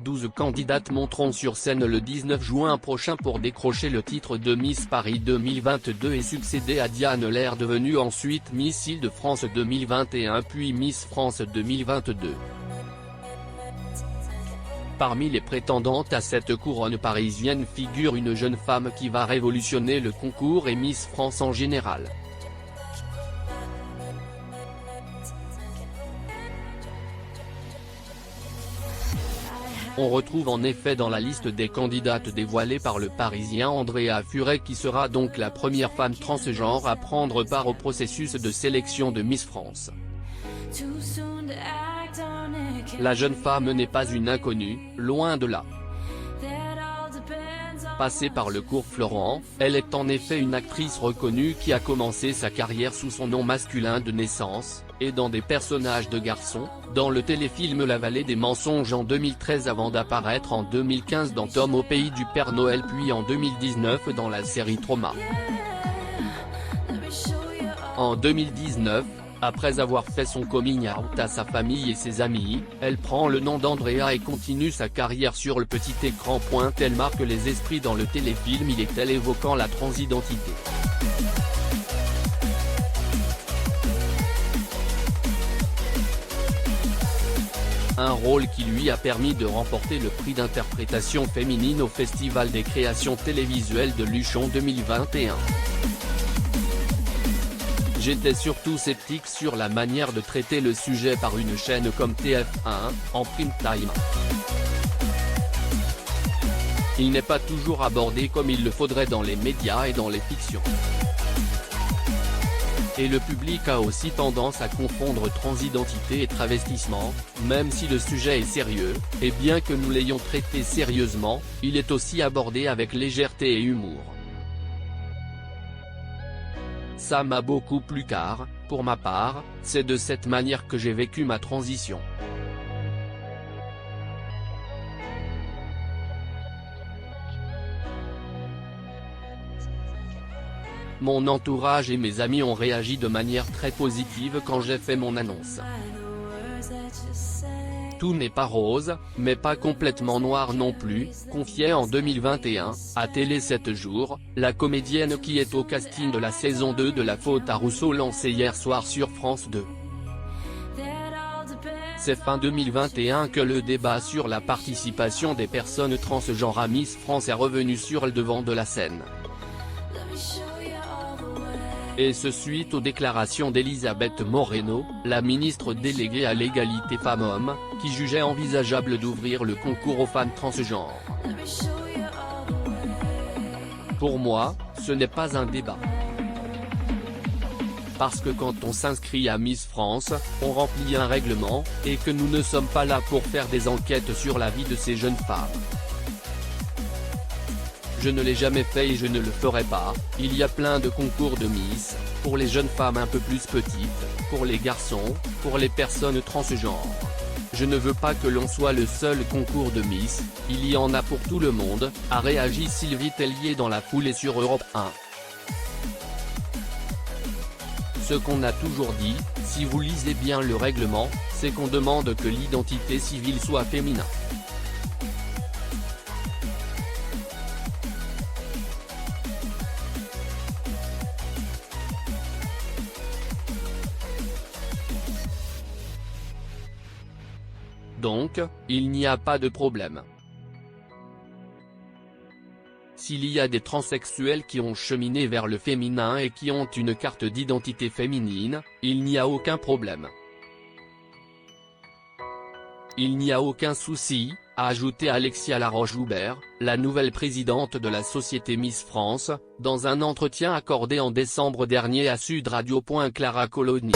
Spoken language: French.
12 candidates monteront sur scène le 19 juin prochain pour décrocher le titre de Miss Paris 2022 et succéder à Diane Lair, devenue ensuite Miss Île-de-France 2021 puis Miss France 2022. Parmi les prétendantes à cette couronne parisienne figure une jeune femme qui va révolutionner le concours et Miss France en général. On retrouve en effet dans la liste des candidates dévoilées par le Parisien Andrea Furet, qui sera donc la première femme transgenre à prendre part au processus de sélection de Miss France. La jeune femme n'est pas une inconnue, loin de là. Passée par le cours Florent, elle est en effet une actrice reconnue qui a commencé sa carrière sous son nom masculin de naissance, et dans des personnages de garçons, dans le téléfilm La Vallée des Mensonges en 2013 avant d'apparaître en 2015 dans Tom au pays du Père Noël puis en 2019 dans la série Trauma. En 2019, après avoir fait son coming out à sa famille et ses amis, elle prend le nom d'Andrea et continue sa carrière sur le petit écran. Elle marque les esprits dans le téléfilm Il est elle, évoquant la transidentité. Un rôle qui lui a permis de remporter le prix d'interprétation féminine au Festival des créations télévisuelles de Luchon 2021. J'étais surtout sceptique sur la manière de traiter le sujet par une chaîne comme TF1, en prime time. Il n'est pas toujours abordé comme il le faudrait dans les médias et dans les fictions. Et le public a aussi tendance à confondre transidentité et travestissement, même si le sujet est sérieux, et bien que nous l'ayons traité sérieusement, il est aussi abordé avec légèreté et humour. Ça m'a beaucoup plu car, pour ma part, c'est de cette manière que j'ai vécu ma transition. Mon entourage et mes amis ont réagi de manière très positive quand j'ai fait mon annonce. Tout n'est pas rose, mais pas complètement noir non plus, confiait en 2021, à Télé 7 jours, la comédienne qui est au casting de la saison 2 de La Faute à Rousseau lancée hier soir sur France 2. C'est fin 2021 que le débat sur la participation des personnes transgenres à Miss France est revenu sur le devant de la scène. Et ce suite aux déclarations d'Elisabeth Moreno, la ministre déléguée à l'égalité femmes-hommes, qui jugeait envisageable d'ouvrir le concours aux femmes transgenres. Pour moi, ce n'est pas un débat. Parce que quand on s'inscrit à Miss France, on remplit un règlement, et que nous ne sommes pas là pour faire des enquêtes sur la vie de ces jeunes femmes. Je ne l'ai jamais fait et je ne le ferai pas. Il y a plein de concours de Miss, pour les jeunes femmes un peu plus petites, pour les garçons, pour les personnes transgenres. Je ne veux pas que l'on soit le seul concours de Miss, il y en a pour tout le monde, a réagi Sylvie Tellier dans la foulée sur Europe 1. Ce qu'on a toujours dit, si vous lisez bien le règlement, c'est qu'on demande que l'identité civile soit féminin. Donc, il n'y a pas de problème. S'il y a des transsexuels qui ont cheminé vers le féminin et qui ont une carte d'identité féminine, il n'y a aucun problème. Il n'y a aucun souci, a ajouté Alexia Laroche-Joubert, la nouvelle présidente de la société Miss France, dans un entretien accordé en décembre dernier à Sud Radio. Clara Coloni.